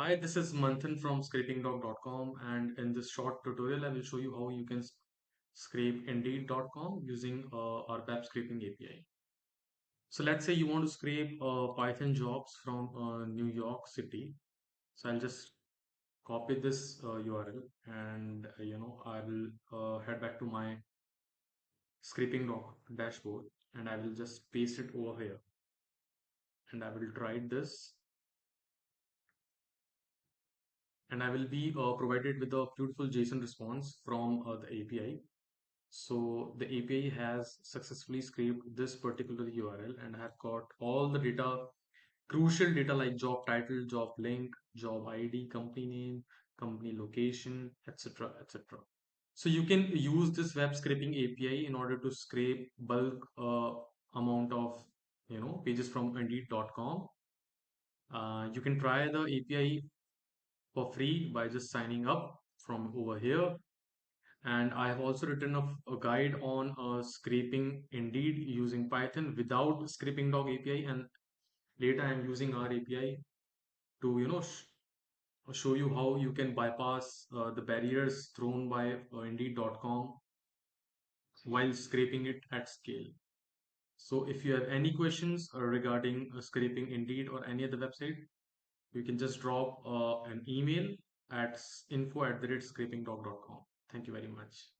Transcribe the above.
Hi, this is Manthan from Scrapingdog.com, and in this short tutorial, I will show you how you can scrape Indeed.com using our web scraping API. So let's say you want to scrape Python jobs from New York City. So I'll just copy this URL and I will head back to my Scrapingdog dashboard and I will just paste it over here and I will try this and I will be provided with a beautiful JSON response from the API. So the API has successfully scraped this particular URL and have got all the data, crucial data like job title, job link, job ID, company name, company location, etc. etc. So you can use this web scraping API in order to scrape bulk amount of pages from Indeed.com. You can try the API for free by just signing up from over here. And I have also written a guide on scraping Indeed using Python without scraping dog API. And later I'm using our API to, show you how you can bypass the barriers thrown by Indeed.com while scraping it at scale. So if you have any questions regarding scraping Indeed or any other website, you can just drop an email at info@scrapingdog.com. Thank you very much.